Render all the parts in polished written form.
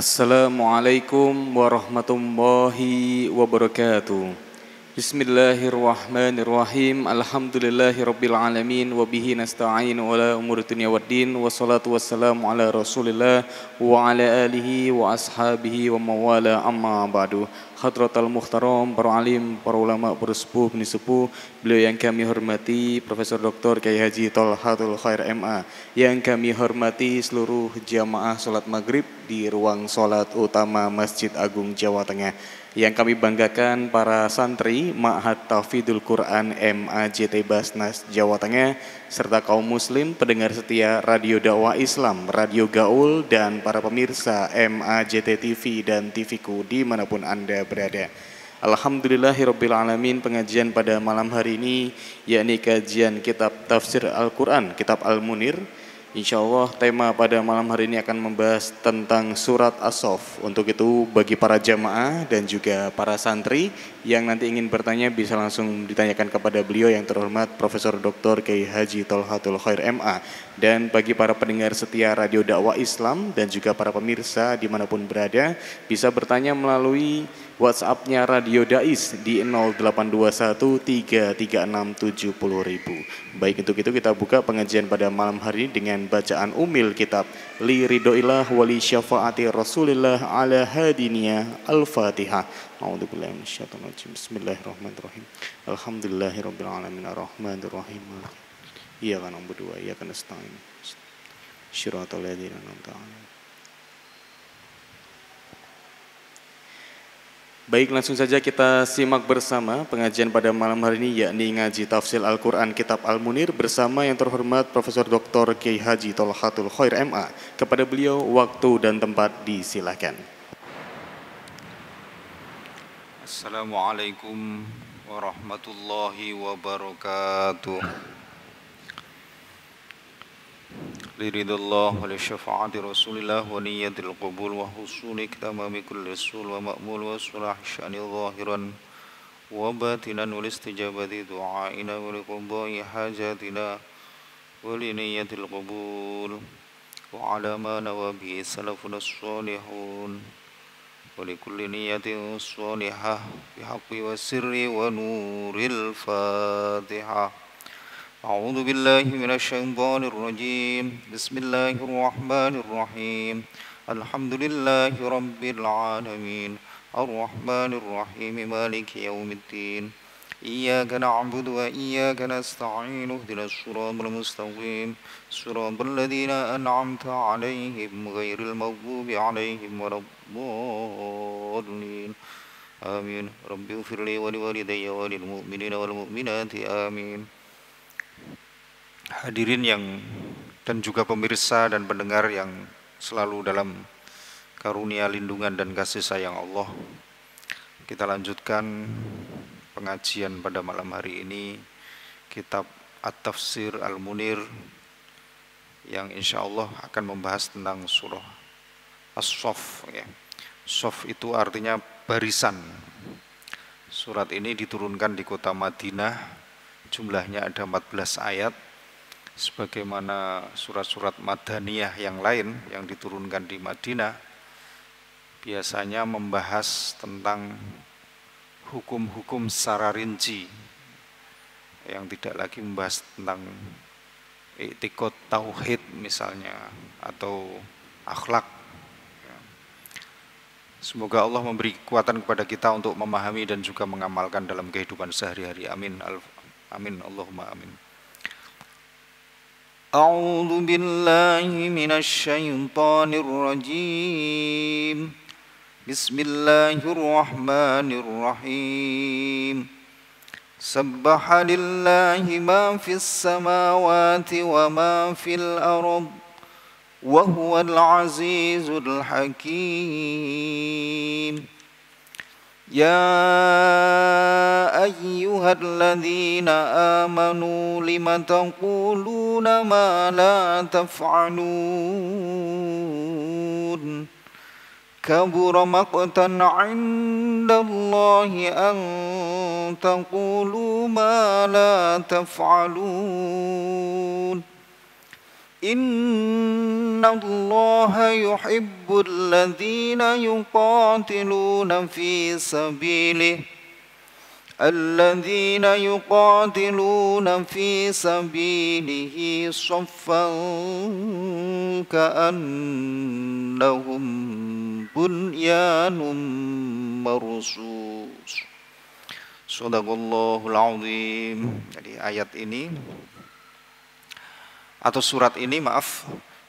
Assalamualaikum warahmatullahi wabarakatuh. Bismillahirrahmanirrahim. Alhamdulillahirabbil alamin wa bihi nasta'in ala umuri dunya waddin wassalatu wassalamu ala Rasulillah wa ala alihi wa ashabihi wa mawala amma ba'du. Hadratal muhtaram, para alim, para ulama, para sepuh, sepuh, beliau yang kami hormati Profesor Dr. Kiai Haji Tholhatul Khair MA, yang kami hormati seluruh jamaah salat maghrib di ruang salat utama Masjid Agung Jawa Tengah, yang kami banggakan para santri Ma'had Tahfidzul Quran MAJT Basnas Jawa Tengah, serta kaum muslim pendengar setia Radio Dakwah Islam, Radio Gaul, dan para pemirsa MAJT TV dan TVku dimanapun Anda berada. Alhamdulillahirabbil alamin, pengajian pada malam hari ini yakni kajian kitab tafsir Al-Quran, kitab Al-Munir. Insyaallah tema pada malam hari ini akan membahas tentang surat As-Saff. Untuk itu bagi para jamaah dan juga para santri yang nanti ingin bertanya bisa langsung ditanyakan kepada beliau yang terhormat Profesor Dr. Kiai Haji Tholhatul Khair MA. Dan bagi para pendengar setia Radio Dakwah Islam dan juga para pemirsa dimanapun berada, bisa bertanya melalui WhatsApp-nya Radio Dais di 082133670000. Baik, untuk itu kita buka pengajian pada malam hari ini dengan bacaan umil kitab Li Ridhoillah wali syafaati Rasulillah ala hadiniya Al-Fatihah. A'udzubillahi minasyaitonir rajim. Bismillahirrahmanirrahim. Alhamdulillahirabbil alamin arrahmanirrahim. Iyyaka na'budu wa iyyaka nasta'in. Shiratal ladzina an'amta 'alaihim. Baik, langsung saja kita simak bersama pengajian pada malam hari ini, yakni ngaji tafsir Al-Quran Kitab Al-Munir bersama yang terhormat Profesor Dr. Kiai Haji Tholhatul Khair MA. Kepada beliau waktu dan tempat disilahkan. Assalamualaikum warahmatullahi wabarakatuh. Liridallah wa li syafaati Rasulillah wa niyatil qabul wa husuli tamami kulli sul wa ma'mul wa sulah sya'nil zahiran wa batinan wal istijabati du'aina wa liqadai hajatina wa li niyatil qabul wa ala ma nawabi salafun as-salihun wa li kulli niyatin salihah bihaqqi wa sirri wa nuril Fatihah. أعوذ بالله من الشيطان الرجيم بسم الله الرحمن الرحيم الحمد لله رب العالمين الرحمن الرحيم مالك يوم الدين إياك نعبد وإياك نستعين اهدنا الصراط المستقيم صراط الذين أنعمت عليهم غير المغضوب عليهم ولا الضالين آمين رب اغفر لي ولوالدي وللمؤمنين والمؤمنات آمين. Hadirin yang dan juga pemirsa dan pendengar yang selalu dalam karunia lindungan dan kasih sayang Allah, kita lanjutkan pengajian pada malam hari ini kitab At-Tafsir Al-Munir yang insya Allah akan membahas tentang surah As-Saff, ya. Saff itu artinya barisan. Surat ini diturunkan di kota Madinah, jumlahnya ada 14 ayat. Sebagaimana surat-surat Madaniyah yang lain yang diturunkan di Madinah biasanya membahas tentang hukum-hukum secara rinci, yang tidak lagi membahas tentang i'tiqad tauhid misalnya atau akhlak. Semoga Allah memberi kekuatan kepada kita untuk memahami dan juga mengamalkan dalam kehidupan sehari-hari. Amin. Amin. Allahumma amin. أعوذ بالله من الشيطان الرجيم بسم الله الرحمن الرحيم سبح لله ما في السماوات وما في الأرض وهو العزيز الحكيم يا أيها الذين آمنوا لم تقولون ما لا تفعلون كبر مقتا عند الله أن تقولوا ما لا تفعلون Innallaha yuhibbul ladzina yuqatiluna fi sabilihi alladzina yuqatiluna fi sabilihi saffan ka'annahum bunyanun marsus. Shadaqallahul azim. Jadi ayat ini atau surat ini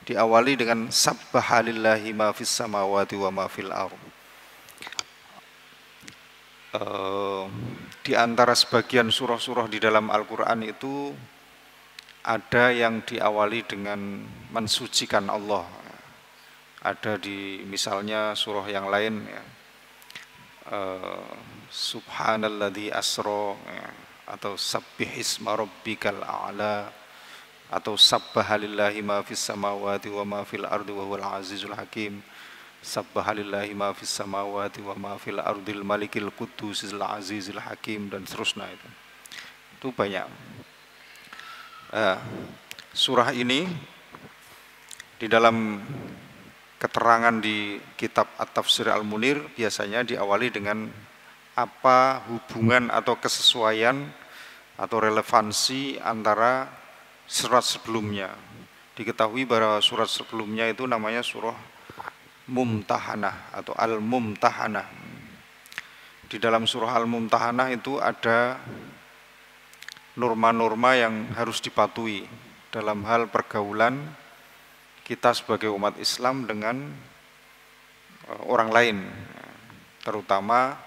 diawali dengan sabbahalillahi ma fis samawati wa ma fil ardh. Di antara sebagian surah-surah di dalam Al-Qur'an itu ada yang diawali dengan mensucikan Allah. Ada di misalnya surah yang lain ya, subhanalladzi asra ya, atau sabbihisma rabbikal a'la, atau sabbahalillahi ma fis samawati wa ma fil ardi wa huwal azizul hakim, sabbahalillahi ma fis samawati wa ma fil ardil malikil qudusil azizil hakim, dan seterusnya. Itu banyak. Surah ini di dalam keterangan di kitab At-Tafsir Al-Munir biasanya diawali dengan apa hubungan atau kesesuaian atau relevansi antara surat sebelumnya. Diketahui bahwa surat sebelumnya itu namanya surah Mumtahanah atau Al-Mumtahanah. Di dalam surah Al-Mumtahanah itu ada norma-norma yang harus dipatuhi dalam hal pergaulan kita sebagai umat Islam dengan orang lain, terutama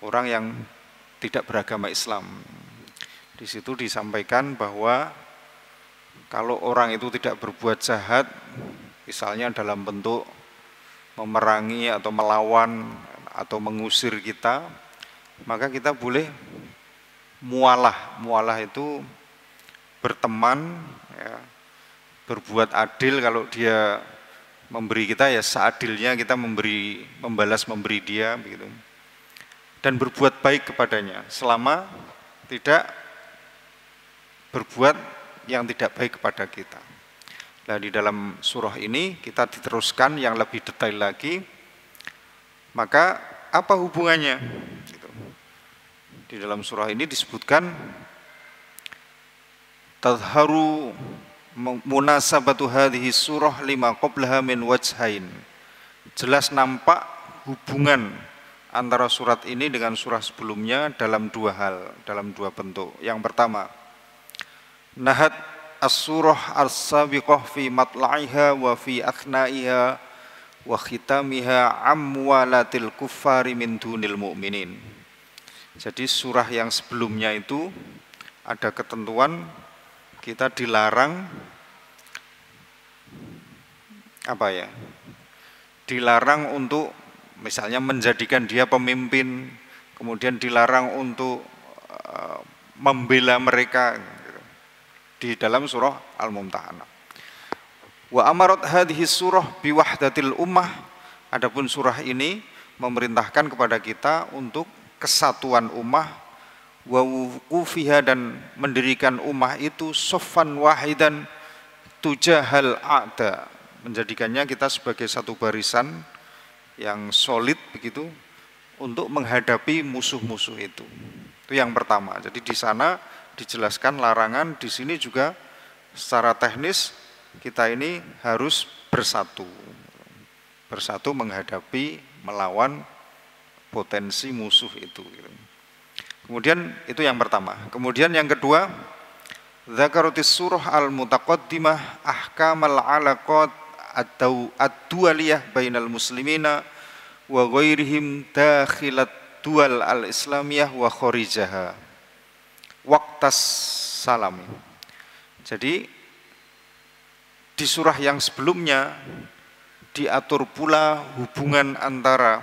orang yang tidak beragama Islam. Di situ disampaikan bahwa kalau orang itu tidak berbuat jahat, misalnya dalam bentuk memerangi atau melawan atau mengusir kita, maka kita boleh mualah. Mualah itu berteman, ya, berbuat adil. Kalau dia memberi kita, ya seadilnya kita membalas memberi dia, begitu. Dan berbuat baik kepadanya selama tidak berbuat yang tidak baik kepada kita. Nah, di dalam surah ini kita diteruskan yang lebih detail lagi. Maka apa hubungannya? Di dalam surah ini disebutkan tadharu munasabatu hadhihi surah lima qablaha min wajhain. Jelas nampak hubungan antara surat ini dengan surah sebelumnya dalam dua hal, dalam dua bentuk. Yang pertama, nahat as-surah as-sabiqah fi matla'iha wa fi athnaiha wa khitamiha amwalatil kuffari min dunil mu'minin. Jadi surah yang sebelumnya itu ada ketentuan kita dilarang dilarang untuk misalnya menjadikan dia pemimpin, kemudian dilarang untuk membela mereka di dalam surah Al-Mumtahanah. Wa amarat hadhihi surah biwahdatil ummah. Adapun surah ini memerintahkan kepada kita untuk kesatuan ummah, wa wuqufiha, dan mendirikan ummah itu soffan wahidan tujahal a'da, menjadikannya kita sebagai satu barisan yang solid begitu untuk menghadapi musuh-musuh itu. Itu yang pertama. Jadi di sana dijelaskan larangan, di sini juga secara teknis kita ini harus bersatu menghadapi, melawan potensi musuh itu. Kemudian itu yang pertama. Kemudian yang kedua, dzakaratis surah al-mutaqaddimah ahkamal alaqat ad-dualiyah bainal muslimina wa ghairihim dakhilat dual al-islamiyah wa kharijaha waqtas salam. Jadi di surah yang sebelumnya diatur pula hubungan antara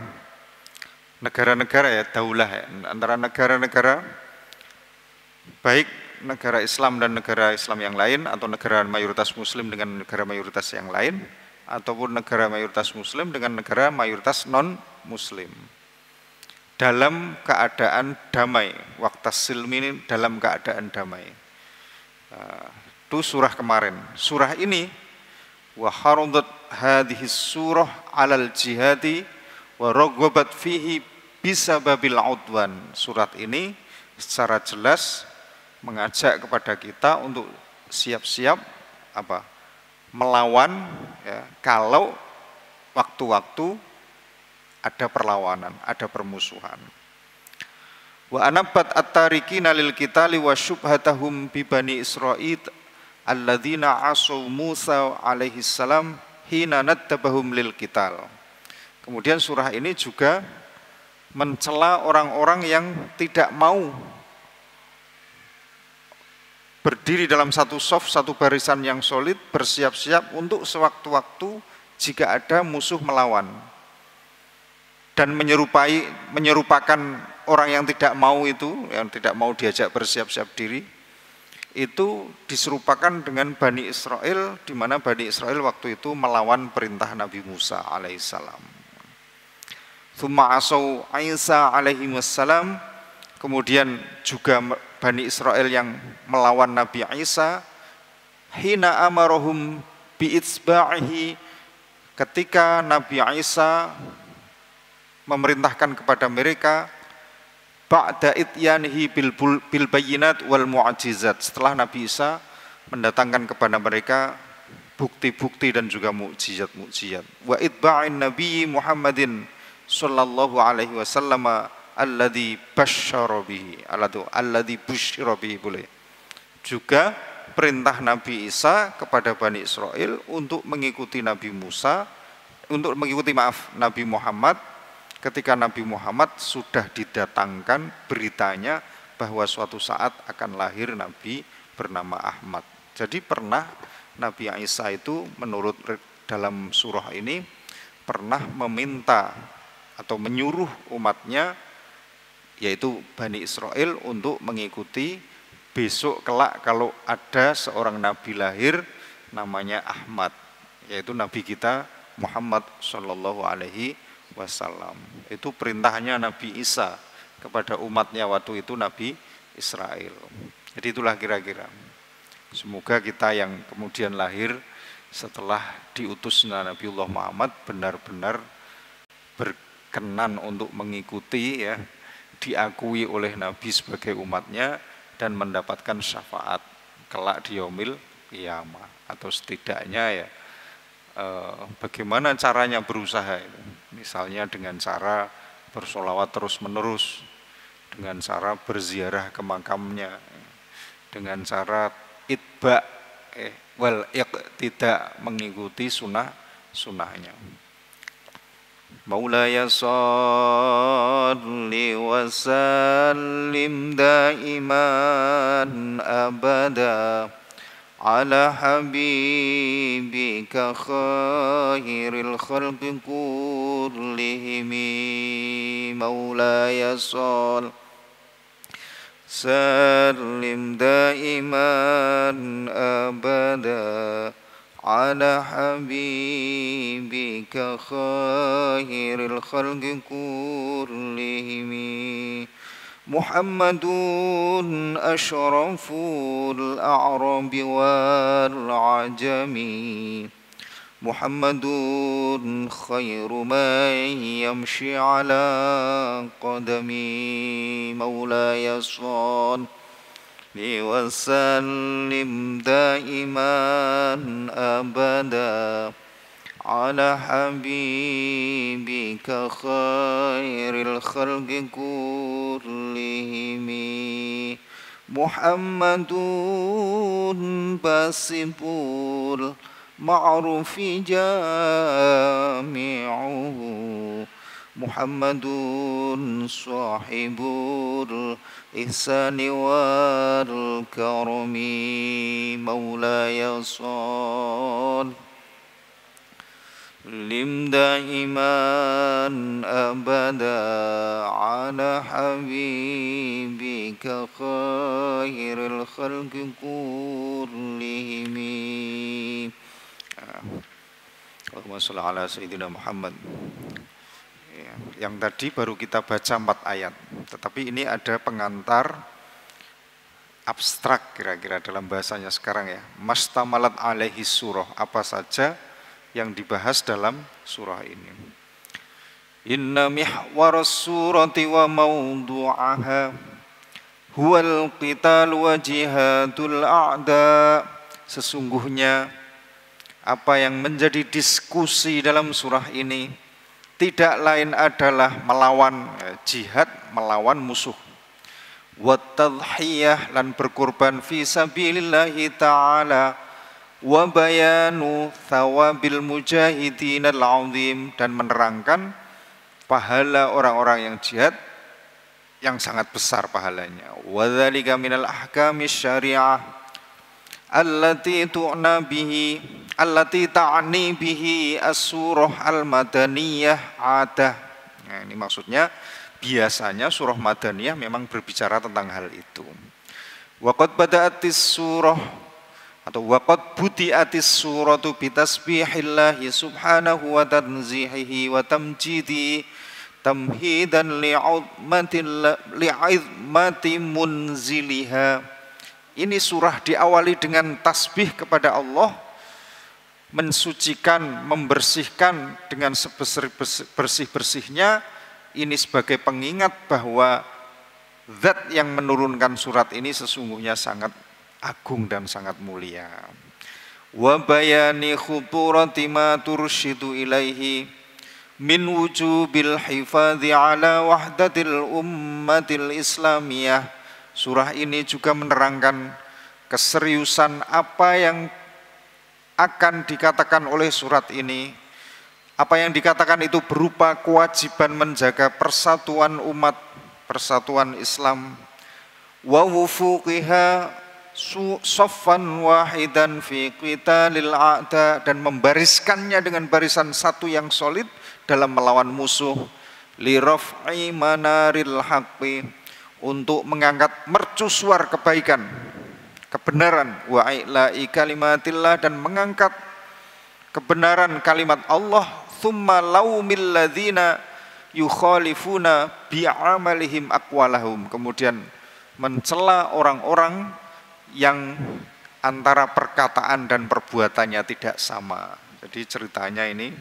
negara-negara, ya daulah, ya, antara negara-negara, baik negara Islam dan negara Islam yang lain, atau negara mayoritas Muslim dengan negara mayoritas yang lain, ataupun negara mayoritas Muslim dengan negara mayoritas non-Muslim, dalam keadaan damai. Waqtas silmi, dalam keadaan damai. Itu surah kemarin. Surah ini wa haradat hadhihi surah 'alal jihadi wa raghabat fihi bisababil udwan. Surat ini secara jelas mengajak kepada kita untuk siap-siap melawan ya, kalau waktu-waktu ada perlawanan, ada permusuhan. Wa anabat at-tarikina lil qitali wa syubhatahum bi bani Israil alladzina asaw Musa alaihi salam hina nattabahum lil qital. Kemudian surah ini juga mencela orang-orang yang tidak mau berdiri dalam satu shaf, satu barisan yang solid, bersiap-siap untuk sewaktu-waktu jika ada musuh melawan. Dan menyerupakan orang yang tidak mau itu, yang tidak mau diajak bersiap-siap diri, itu diserupakan dengan Bani Israel, di mana Bani Israel waktu itu melawan perintah Nabi Musa alaihissalam. Tsumma asau Isa alaihi wassalam, kemudian juga Bani Israel yang melawan Nabi Isa, hina amarahum bi'itsba'ihi, ketika Nabi Isa memerintahkan kepada mereka ba'da ityanihi bil bayyinat wal mu'jizat, setelah Nabi Isa mendatangkan kepada mereka bukti-bukti dan juga mukjizat-mukjizat. Wa itba'in nabi Muhammadin sallallahu alaihi wasallam alladzi basyara bihi, alladzi busyira bihi, boleh. Juga perintah Nabi Isa kepada Bani Israel untuk mengikuti Nabi Muhammad ketika Nabi Muhammad sudah didatangkan beritanya bahwa suatu saat akan lahir Nabi bernama Ahmad. Jadi pernah Nabi Isa itu menurut dalam surah ini pernah meminta atau menyuruh umatnya, yaitu Bani Israel, untuk mengikuti besok kelak kalau ada seorang Nabi lahir namanya Ahmad, yaitu Nabi kita Muhammad Shallallahu Alaihi Wasallam. Itu perintahnya Nabi Isa kepada umatnya waktu itu Nabi Israel. Jadi itulah kira-kira. Semoga kita yang kemudian lahir setelah diutusnya Nabiullah Muhammad benar-benar berkenan untuk mengikuti ya, diakui oleh Nabi sebagai umatnya dan mendapatkan syafaat kelak di yaumil qiyamah, atau setidaknya ya bagaimana caranya berusaha itu. Misalnya dengan cara bersolawat terus menerus, dengan cara berziarah ke makamnya, dengan cara tidak mengikuti sunnahnya. Maulaya salli wa sallim daiman abada ala habibika khairil khalqi kullihim. Maulaya sallim daiman abada ala habibika khairil khalqi kullihim. Muhammadun asyraful a'rabi wal ajami, Muhammadun khairu man yamshi ala qadami. Maulaya salli wa sallim daiman abada ala habibika khairil khalqi kullihim. Muhammadun basibul ma'rufi jami'uhu, Muhammadun sahibul ihsani wal karami. Maulaya lim daiman abada ala habibika khairil khalqi kullihim. Allahumma sholli ala sayyidina Muhammad. Yang tadi baru kita baca 4 ayat, tetapi ini ada pengantar abstrak kira-kira dalam bahasanya sekarang ya. Mastamalat alaihi surah, apa saja yang dibahas dalam surah ini. Inna mihwaras surati wa mawdu'aha huwal qital wa jihadul a'da. Sesungguhnya apa yang menjadi diskusi dalam surah ini tidak lain adalah melawan jihad, melawan musuh. Wa tadhiyah, lan berkorban fi sabilillahi ta'ala, wa bayanu thawabil mujahidin al-'azim, dan menerangkan pahala orang-orang yang jihad yang sangat besar pahalanya. Wa dzalika minal ahkamis syariah allati ta'ni bihi as-surah al-madaniyah adah. Nah, ini maksudnya biasanya surah madaniyah memang berbicara tentang hal itu. Waqad bada'atis surah atau waqad budi'atis suratu bitasbihillahi subhanahu wa tanzihihi wa tamjidi tamhidan li'izmati munziliha. Ini surah diawali dengan tasbih kepada Allah, mensucikan, membersihkan dengan sebersih-bersihnya. Ini sebagai pengingat bahwa zat yang menurunkan surat ini sesungguhnya sangat agung dan sangat mulia. Wa bayani khuturati ma turshidu ilaihi min wujubil hifadhi ala wahdatil ummatil islamiyah. Surah ini juga menerangkan keseriusan apa yang akan dikatakan oleh surat ini. Apa yang dikatakan itu berupa kewajiban menjaga persatuan umat, persatuan Islam. Wa wufuqiha saffan wahidan fi qitalil a'da, dan membariskannya dengan barisan satu yang solid dalam melawan musuh. Li raf'i manaril haqqi, untuk mengangkat mercusuar kebaikan, kebenaran. Wa ila'i kalimatillah, dan mengangkat kebenaran kalimat Allah. Thumma laumil ladzina yukhalifuna bi'amalihim aqwalahum, kemudian mencela orang-orang yang antara perkataan dan perbuatannya tidak sama. Jadi ceritanya ini,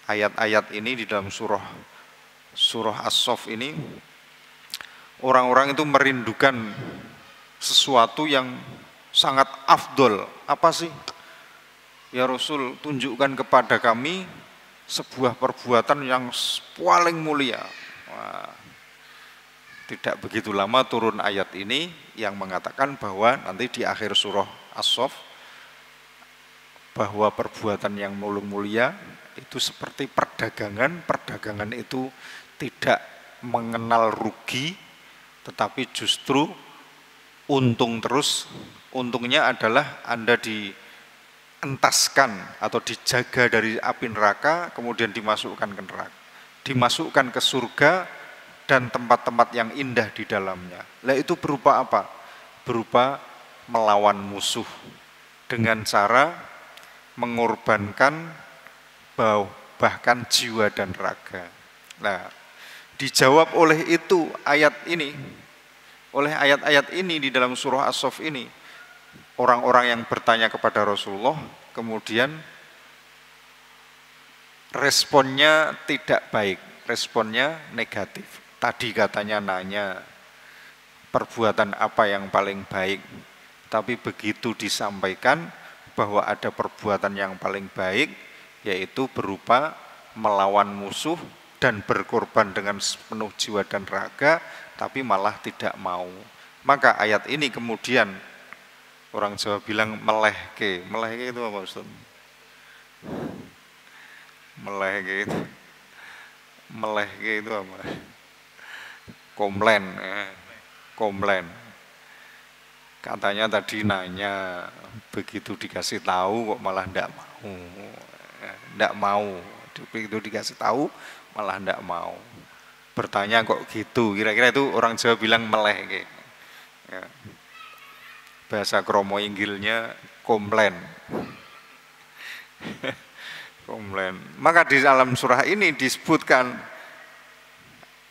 ayat-ayat ini di dalam surah As-Saff ini, orang-orang itu merindukan sesuatu yang sangat afdol. Apa sih? Ya Rasul, tunjukkan kepada kami sebuah perbuatan yang paling mulia. Wah, tidak begitu lama turun ayat ini yang mengatakan bahwa nanti di akhir surah As-Saff, bahwa perbuatan yang mulia itu seperti perdagangan. Perdagangan itu tidak mengenal rugi, tetapi justru untung terus. Untungnya adalah Anda dientaskan atau dijaga dari api neraka, kemudian dimasukkan ke neraka, dimasukkan ke surga dan tempat-tempat yang indah di dalamnya. Lah itu berupa apa? Berupa melawan musuh dengan cara mengorbankan bahkan jiwa dan raga. Nah, dijawab oleh itu ayat ini, oleh ayat-ayat ini di dalam surah As-Saff ini. Orang-orang yang bertanya kepada Rasulullah, kemudian responnya tidak baik, responnya negatif. Tadi katanya nanya perbuatan apa yang paling baik, tapi begitu disampaikan bahwa ada perbuatan yang paling baik, yaitu berupa melawan musuh dan berkorban dengan penuh jiwa dan raga, tapi malah tidak mau. Maka ayat ini kemudian orang Jawa bilang melehke. Melehke itu apa Ustaz? Melehke itu apa? Komplain. Komplain. Katanya tadi nanya, begitu dikasih tahu kok malah ndak mau. Ndak mau. Begitu dikasih tahu malah ndak mau. Bertanya kok gitu. Kira-kira itu orang Jawa bilang melehke. Ya. Bahasa kromo inggilnya komplain. Komplain. Maka di dalam surah ini disebutkan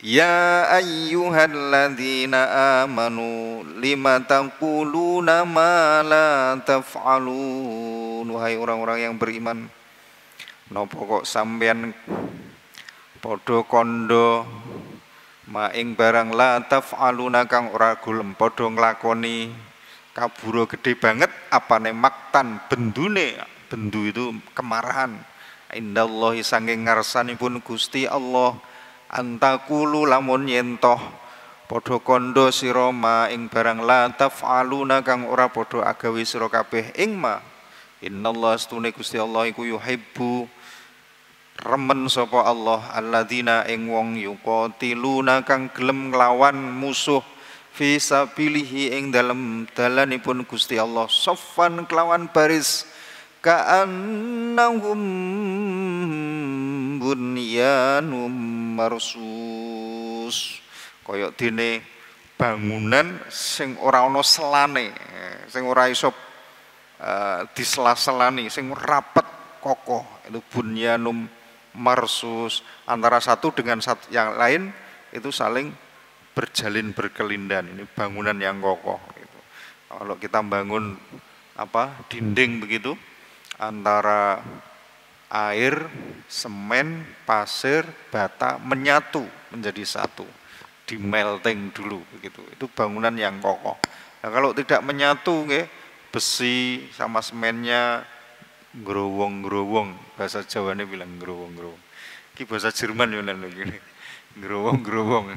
Ya ayyuhalladzina amanu lima taquluna ma la taf'alun. Wahai orang-orang yang beriman, napa kok sampean padha kandha maing barang la taf'aluna kang ora gelem padha nglakoni. Kabura gede banget apane maktan bendune. Bendu itu kemarahan. Indallahi sanging ngarsanipun Gusti Allah. Antakulu lamun yentoh padha kandha sira ma ing barang la taf'aluna kang ora padha agawe sira kabeh ing ma. Innallaha astune Gusti Allah iku yuhibbu remen sapa Allah alladzina ing wong yuqatiluna kang gelem nglawan musuh fi sabilihi ing dalem dalanipun Gusti Allah saffan kelawan baris ka'annahum bunyanum marsus, kaya dene bangunan sing ora ana selane, sing ora iso disela-selani, sing rapet kokoh. Itu bunyanum marsus, antara satu dengan satu yang lain itu saling berjalin berkelindan. Ini bangunan yang kokoh gitu. Kalau kita bangun dinding begitu, antara air, semen, pasir, bata menyatu menjadi satu, di melting dulu begitu. Itu bangunan yang kokoh. Nah, kalau tidak menyatu, besi sama semennya growong-growong, bahasa Jawane bilang growong-growong. Ki bahasa Jerman yo gini. Growong-growong.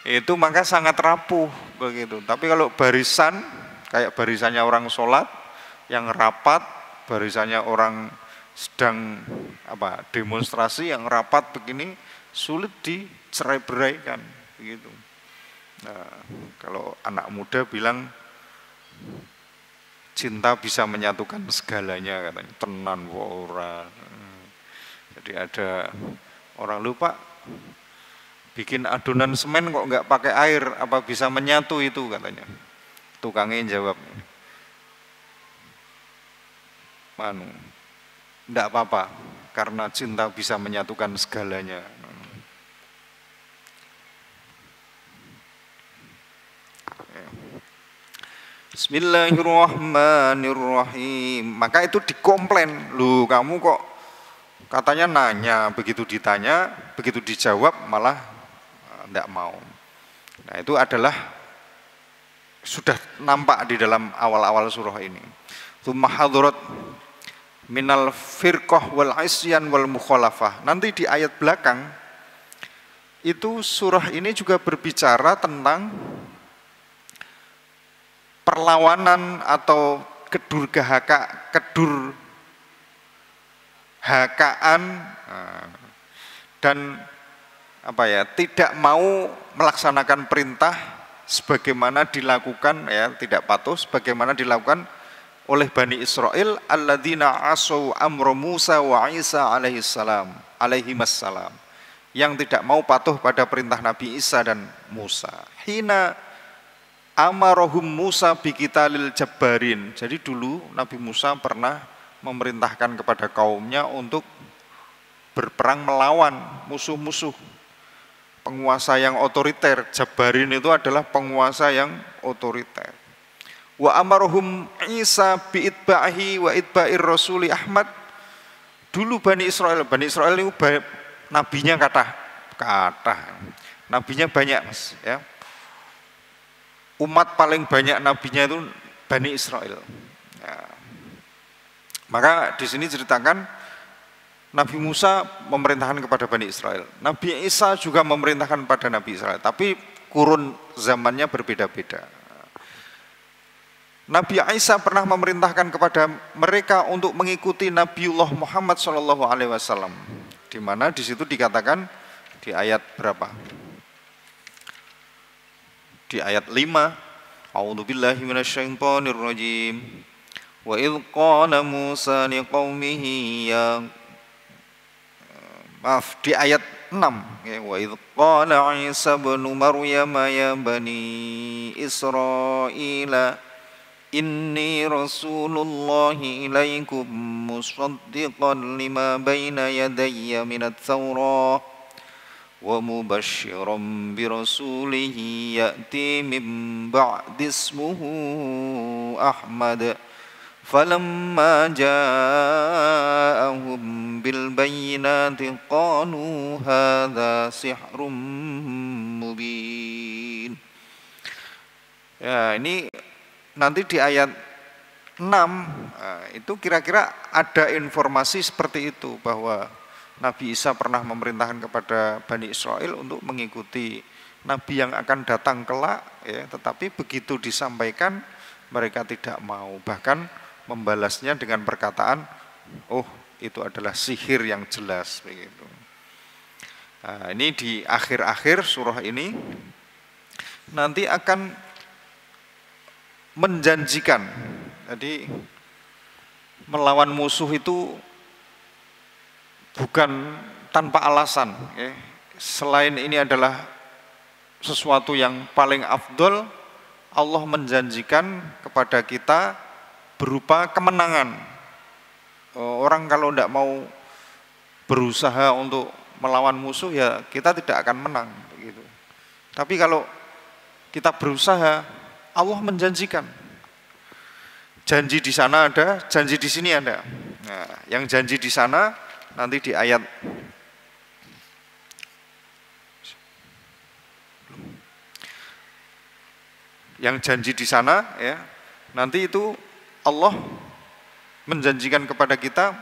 Itu maka sangat rapuh begitu. Tapi kalau barisan kayak barisannya orang sholat yang rapat, barisannya orang sedang demonstrasi yang rapat begini, sulit dicerai-beraikan begitu. Nah, kalau anak muda bilang cinta bisa menyatukan segalanya katanya, tenan ora. Jadi ada orang lupa bikin adonan semen kok nggak pakai air, apa bisa menyatu itu katanya. Tukangnya jawab, enggak apa-apa, karena cinta bisa menyatukan segalanya. Bismillahirrahmanirrahim. Maka itu dikomplain, lu kamu kok katanya nanya, begitu ditanya, begitu dijawab malah enggak mau. Nah, itu adalah sudah nampak di dalam awal-awal surah ini. Tsumma hadarat minal firqah wal isyan wal mukhalafah. Nanti di ayat belakang itu surah ini juga berbicara tentang perlawanan atau kedurhakaan dan tidak mau melaksanakan perintah sebagaimana dilakukan, tidak patuh sebagaimana dilakukan oleh Bani Israel alladzina asau amra Musa wa Isa alaihimassalam, yang tidak mau patuh pada perintah Nabi Isa dan Musa. Hina amarahum Musa biqitalil jabbarin. Jadi dulu Nabi Musa pernah memerintahkan kepada kaumnya untuk berperang melawan musuh-musuh penguasa yang otoriter. Jabbarin itu adalah penguasa yang otoriter. Wa amarhum Isa bi'itbahi wa itba'ir rasuli Ahmad. Dulu Bani Israel itu nabinya kata nabinya banyak, Mas, ya. Umat paling banyak nabinya itu Bani Israel. Ya. Maka di sini ceritakan Nabi Musa memerintahkan kepada Bani Israel. Nabi Isa juga memerintahkan pada Nabi Israel, tapi kurun zamannya berbeda-beda. Nabi Isa pernah memerintahkan kepada mereka untuk mengikuti Nabiullah Muhammad SAW, di mana di situ dikatakan di ayat berapa? Di ayat 5, A'udzubillahi minasyaitonirrajim. Wa idh qala Musa liqaumihi di ayat 6, wa idh qala Isa ibn Maryam ya bani Israila inni rasulullahi ilaikum musaddiqan lima baina yadayya minat tawrah ومبشرا برسوله يأتي من بعد اسمه أحمد فلما جاءهم بالبينات قالوا هذا سحر مبين. Ya, ini nanti di ayat 6 itu kira-kira ada informasi seperti itu, bahwa Nabi Isa pernah memerintahkan kepada Bani Israel untuk mengikuti Nabi yang akan datang kelak, ya, tetapi begitu disampaikan mereka tidak mau, bahkan membalasnya dengan perkataan, oh itu adalah sihir yang jelas begitu. Nah, ini di akhir-akhir surah ini nanti akan menjanjikan, jadi melawan musuh itu bukan tanpa alasan, ya. Selain ini adalah sesuatu yang paling afdol, Allah menjanjikan kepada kita berupa kemenangan. Orang kalau tidak mau berusaha untuk melawan musuh, ya kita tidak akan menang begitu. Tapi kalau kita berusaha, Allah menjanjikan. Janji di sana ada, janji di sini ada. Nah, yang janji di sana nanti di ayat yang janji di sana, ya, nanti itu Allah menjanjikan kepada kita,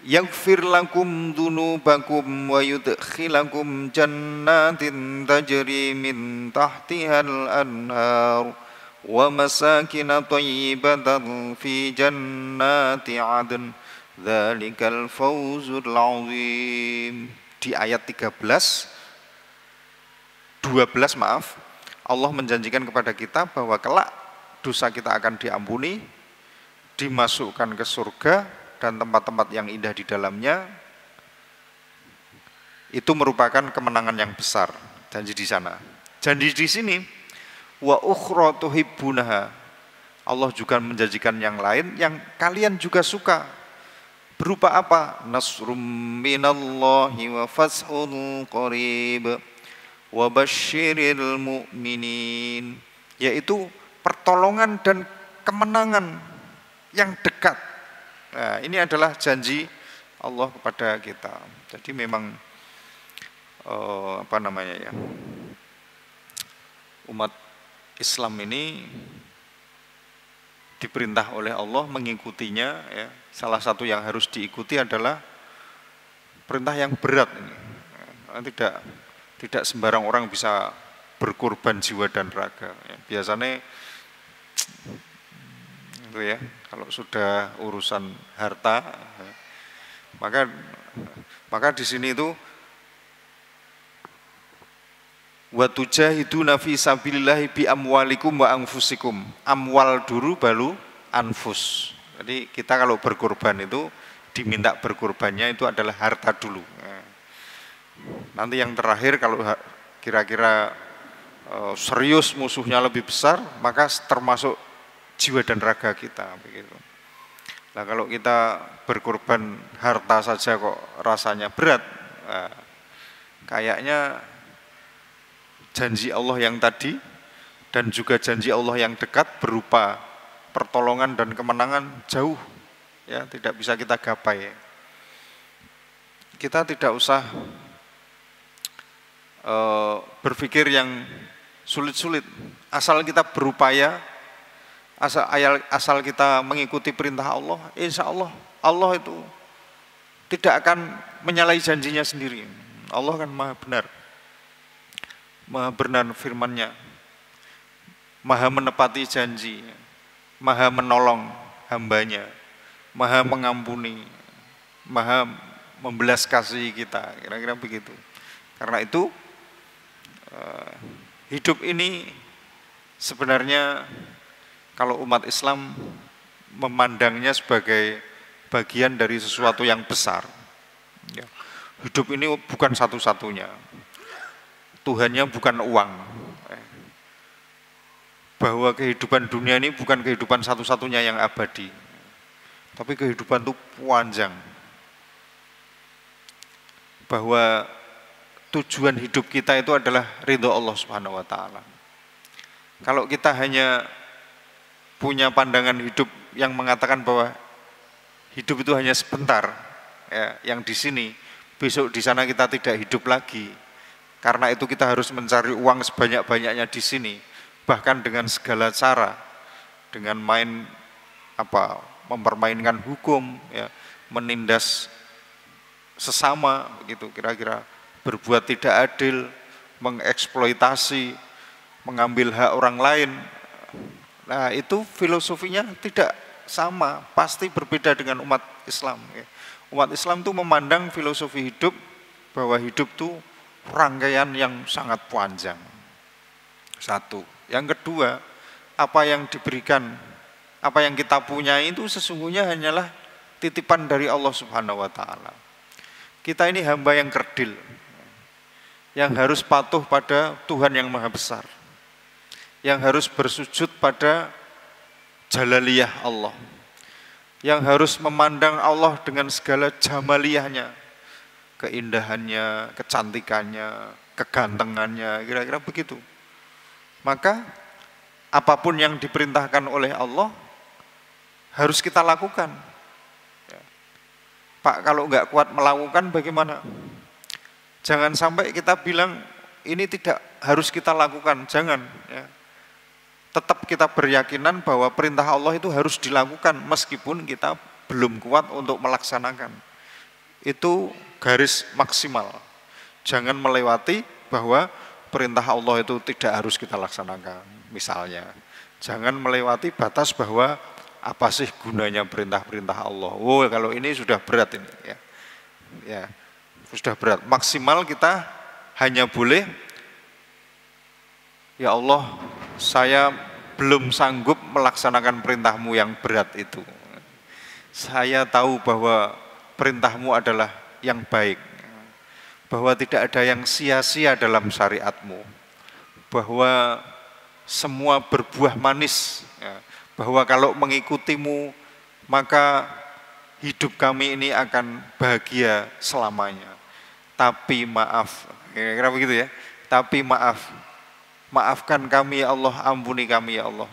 yaghfir lakum dzunubakum wa yudkhilakum jannatin tajri min tahtihal anhar wa masakin thayyibatan fi jannati adn dzalikal fawzul azim. Di ayat 12 maaf, Allah menjanjikan kepada kita bahwa kelak dosa kita akan diampuni, dimasukkan ke surga dan tempat-tempat yang indah di dalamnya. Itu merupakan kemenangan yang besar, janji di sana. Janji di sini, wa ukhra tuhibbunaha, Allah juga menjanjikan yang lain yang kalian juga suka. Berupa apa? Nasrum minallahi wa fathun qarib wa basyiril mu'minin, yaitu pertolongan dan kemenangan yang dekat. Nah, ini adalah janji Allah kepada kita. Jadi memang umat Islam ini diperintah oleh Allah mengikutinya, ya. Salah satu yang harus diikuti adalah perintah yang berat ini. Tidak sembarang orang bisa berkorban jiwa dan raga. Biasanya itu, ya, kalau sudah urusan harta, maka di sini itu wa tujahiduna fi sabilillahi bi amwalikum wa anfusikum. Amwal dulu baru anfus. Jadi kita kalau berkorban itu diminta berkorbannya itu adalah harta dulu. Nanti yang terakhir kalau kira-kira serius musuhnya lebih besar, maka termasuk jiwa dan raga kita begitu. Nah, kalau kita berkorban harta saja kok rasanya berat, kayaknya janji Allah yang tadi dan juga janji Allah yang dekat berupa pertolongan dan kemenangan jauh, ya, tidak bisa kita gapai. Kita tidak usah berpikir yang sulit-sulit, asal kita berupaya, asal kita mengikuti perintah Allah, insya Allah Allah itu tidak akan menyalahi janjinya sendiri. Allah kan maha benar firman-Nya, maha menepati janji, maha menolong hambanya, maha mengampuni, maha membelas kasih kita, kira-kira begitu. Karena itu hidup ini sebenarnya kalau umat Islam memandangnya sebagai bagian dari sesuatu yang besar. Hidup ini bukan satu-satunya. Tuhannya bukan uang. Bahwa kehidupan dunia ini bukan kehidupan satu-satunya yang abadi. Tapi kehidupan itu panjang. Bahwa tujuan hidup kita itu adalah ridho Allah Subhanahu wa taala. Kalau kita hanya punya pandangan hidup yang mengatakan bahwa hidup itu hanya sebentar, ya, yang di sini, besok di sana kita tidak hidup lagi. Karena itu kita harus mencari uang sebanyak-banyaknya di sini, bahkan dengan segala cara, dengan mempermainkan hukum, ya, menindas sesama, begitu kira-kira, berbuat tidak adil, mengeksploitasi, mengambil hak orang lain. Nah, itu filosofinya tidak sama, pasti berbeda dengan umat Islam. Umat Islam itu memandang filosofi hidup bahwa hidup itu rangkaian yang sangat panjang. Satu. Yang kedua, apa yang diberikan, apa yang kita punya itu sesungguhnya hanyalah titipan dari Allah Subhanahu wa taala. Kita ini hamba yang kerdil, yang harus patuh pada Tuhan yang Maha Besar, yang harus bersujud pada jalaliyah Allah, yang harus memandang Allah dengan segala jamaliyahnya, keindahannya, kecantikannya, kegantengannya, kira-kira begitu. Maka apapun yang diperintahkan oleh Allah harus kita lakukan. Pak, kalau nggak kuat melakukan bagaimana? Jangan sampai kita bilang ini tidak harus kita lakukan, jangan. Ya. Tetap kita beryakinan bahwa perintah Allah itu harus dilakukan meskipun kita belum kuat untuk melaksanakan. Itu garis maksimal. Jangan melewati bahwa perintah Allah itu tidak harus kita laksanakan. Misalnya, jangan melewati batas bahwa apa sih gunanya perintah-perintah Allah. Oh, kalau ini sudah berat ini, ya. Ya, sudah berat. Maksimal kita hanya boleh, ya Allah, saya belum sanggup melaksanakan perintahmu yang berat itu. Saya tahu bahwa perintahmu adalah yang baik, bahwa tidak ada yang sia-sia dalam syariatmu, bahwa semua berbuah manis, ya, bahwa kalau mengikutimu maka hidup kami ini akan bahagia selamanya. Tapi maaf, kira-kira begitu ya. Tapi maaf, maafkan kami ya Allah, ampuni kami ya Allah.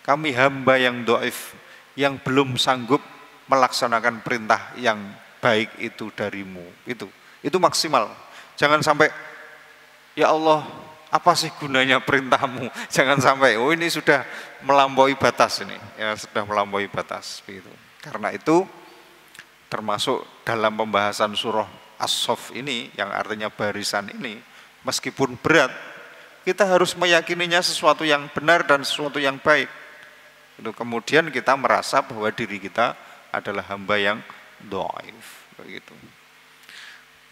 Kami hamba yang dhaif, yang belum sanggup melaksanakan perintah yang baik itu darimu. Itu maksimal. Jangan sampai, ya Allah, apa sih gunanya perintahmu? Jangan sampai, oh ini sudah melampaui batas ini, ya sudah melampaui batas. Begitu. Karena itu termasuk dalam pembahasan surah As-Saff ini, yang artinya barisan ini, meskipun berat, kita harus meyakininya sesuatu yang benar dan sesuatu yang baik. Itu kemudian kita merasa bahwa diri kita adalah hamba yang dhaif, begitu.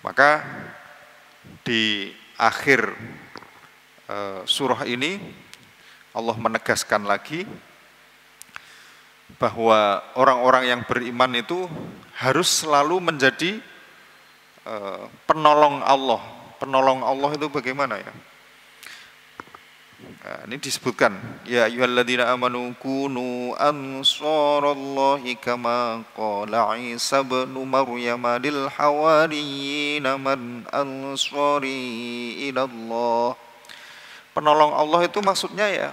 Maka di akhir surah ini Allah menegaskan lagi bahwa orang-orang yang beriman itu harus selalu menjadi penolong Allah. Penolong Allah itu bagaimana ya? Nah, ini disebutkan, ya ayyuhalladzina amanu kunu ansarallahi kama qala Isa ibn Maryam lil hawariyyin man ansari ilallah. Penolong Allah itu maksudnya ya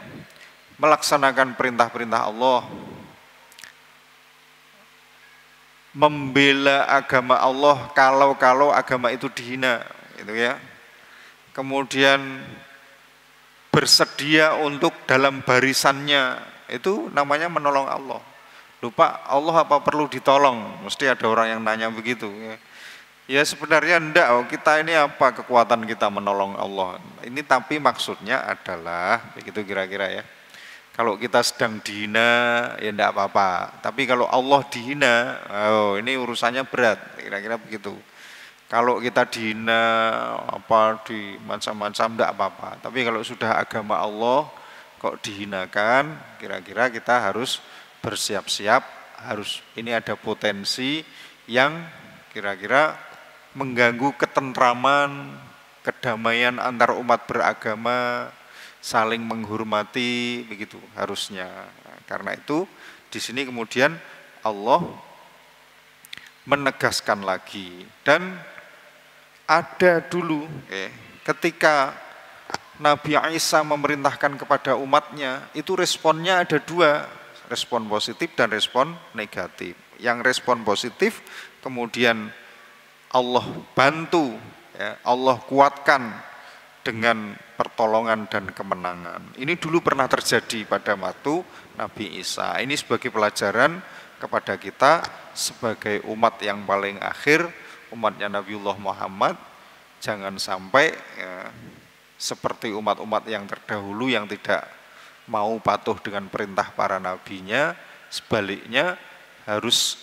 melaksanakan perintah-perintah Allah, membela agama Allah kalau agama itu dihina, gitu ya. Kemudian bersedia untuk dalam barisannya, itu namanya menolong Allah. Lupa Allah apa perlu ditolong? Mesti ada orang yang nanya begitu. Ya sebenarnya enggak, kita ini apa kekuatan kita menolong Allah? Ini tapi maksudnya adalah begitu kira-kira ya. Kalau kita sedang dihina ya enggak apa-apa. Tapi kalau Allah dihina, oh ini urusannya berat, kira-kira begitu. Kalau kita dihina apa di macam-macam enggak apa-apa. Tapi kalau sudah agama Allah kok dihinakan, kira-kira kita harus bersiap-siap, harus ini ada potensi yang kira-kira mengganggu ketentraman, kedamaian antar umat beragama, saling menghormati, begitu harusnya. Karena itu di sini kemudian Allah menegaskan lagi, dan ada dulu ketika Nabi Isa memerintahkan kepada umatnya, itu responnya ada dua, respon positif dan respon negatif. Yang respon positif kemudian Allah bantu, ya, Allah kuatkan dengan pertolongan dan kemenangan. Ini dulu pernah terjadi pada waktu Nabi Isa. Ini sebagai pelajaran kepada kita sebagai umat yang paling akhir, umatnya Nabiullah Muhammad, jangan sampai ya, seperti umat-umat yang terdahulu yang tidak mau patuh dengan perintah para nabinya, sebaliknya harus,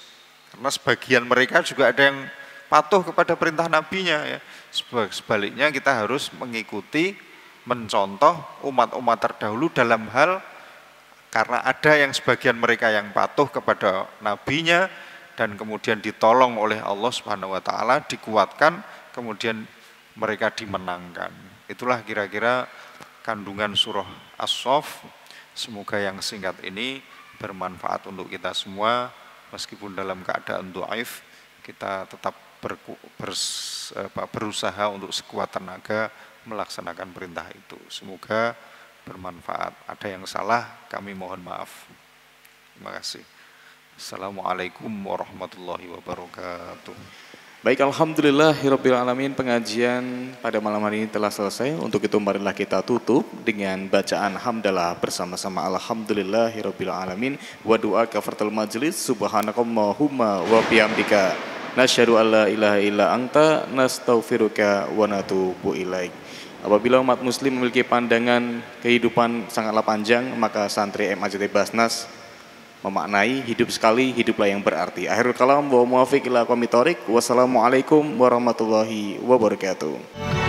karena sebagian mereka juga ada yang patuh kepada perintah nabinya ya. Sebaliknya kita harus mengikuti, mencontoh umat-umat terdahulu dalam hal, karena ada yang sebagian mereka yang patuh kepada nabinya dan kemudian ditolong oleh Allah Subhanahu wa taala, dikuatkan, kemudian mereka dimenangkan. Itulah kira-kira kandungan surah As-Saff. Semoga yang singkat ini bermanfaat untuk kita semua, meskipun dalam keadaan dhaif, kita tetap berusaha untuk sekuat tenaga melaksanakan perintah itu. Semoga bermanfaat. Ada yang salah, kami mohon maaf. Terima kasih. Assalamualaikum warahmatullahi wabarakatuh. Baik, alhamdulillahirabbil alamin, pengajian pada malam hari ini telah selesai. Untuk itu marilah kita tutup dengan bacaan hamdalah bersama-sama. Alhamdulillahirabbil alamin wa doa kafaratul majlis. Subhanakallahumma wa bihamdika nasyhadu alla ilaha illa anta nastaghfiruka wa natubu ilaik. Apabila umat muslim memiliki pandangan kehidupan sangatlah panjang, maka santri MAJT Basnas memaknai hidup sekali, hiduplah yang berarti. Akhirul kalam wa muwafiq ila aqwamit thoriq. Wassalamualaikum warahmatullahi wabarakatuh.